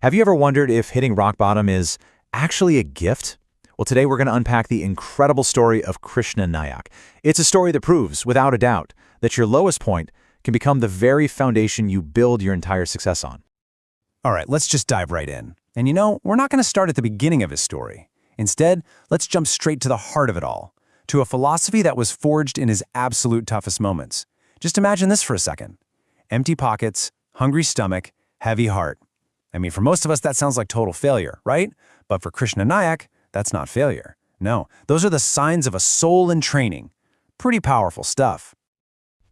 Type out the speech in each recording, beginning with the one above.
Have you ever wondered if hitting rock bottom is actually a gift? Well, today we're going to unpack the incredible story of Krishna Nayak. It's a story that proves, without a doubt, that your lowest point can become the very foundation you build your entire success on. All right, let's just dive right in. And we're not going to start at the beginning of his story. Instead, let's jump straight to the heart of it all, to a philosophy that was forged in his absolute toughest moments. Just imagine this for a second. Empty pockets, hungry stomach, heavy heart. I mean, for most of us, that sounds like total failure, right? But for Krishna Nayak, that's not failure. No, those are the signs of a soul in training. Pretty powerful stuff.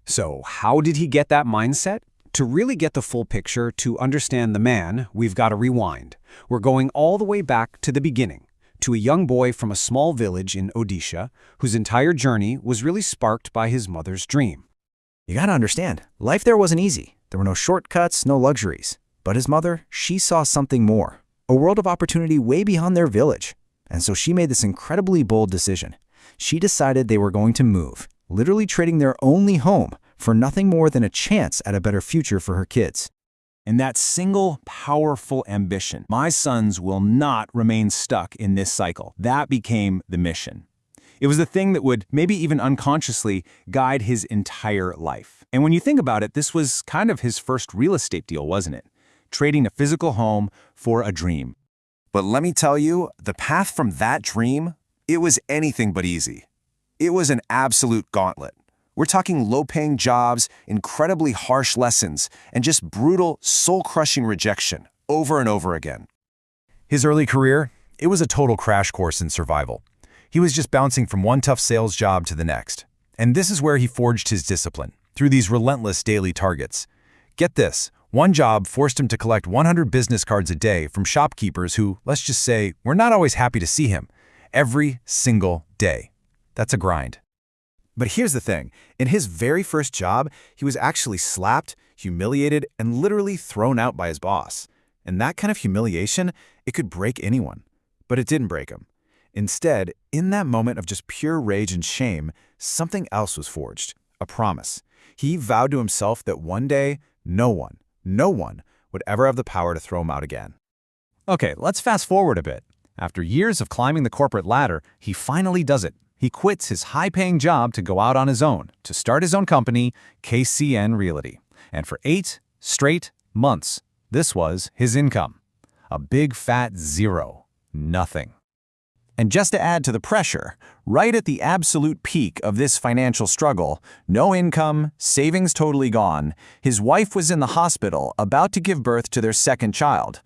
So how did he get that mindset? To really get the full picture, to understand the man, we've got to rewind. We're going all the way back to the beginning, to a young boy from a small village in Odisha, whose entire journey was really sparked by his mother's dream. You gotta understand, life there wasn't easy. There were no shortcuts, no luxuries. But his mother, she saw something more, a world of opportunity way beyond their village. And so she made this incredibly bold decision. She decided they were going to move, literally trading their only home for nothing more than a chance at a better future for her kids. And that single powerful ambition, my sons will not remain stuck in this cycle, that became the mission. It was the thing that would, maybe even unconsciously, guide his entire life. And when you think about it, this was kind of his first real estate deal, wasn't it? Trading a physical home for a dream. But let me tell you, the path from that dream, it was anything but easy. It was an absolute gauntlet. We're talking low-paying jobs, incredibly harsh lessons, and just brutal, soul-crushing rejection over and over again. His early career, it was a total crash course in survival. He was just bouncing from one tough sales job to the next. And this is where he forged his discipline, through these relentless daily targets. Get this, one job forced him to collect 100 business cards a day from shopkeepers who, let's just say, were not always happy to see him, every single day. That's a grind. But here's the thing, in his very first job, he was actually slapped, humiliated, and literally thrown out by his boss. And that kind of humiliation, it could break anyone. But it didn't break him. Instead, in that moment of just pure rage and shame, something else was forged, a promise. He vowed to himself that one day, no one would ever have the power to throw him out again. Okay, let's fast forward a bit. After years of climbing the corporate ladder, he finally does it. He quits his high-paying job to go out on his own, to start his own company, KCN Realty. And for 8 straight months, this was his income. A big fat zero. Nothing. And just to add to the pressure, right at the absolute peak of this financial struggle, no income, savings totally gone, his wife was in the hospital about to give birth to their second child,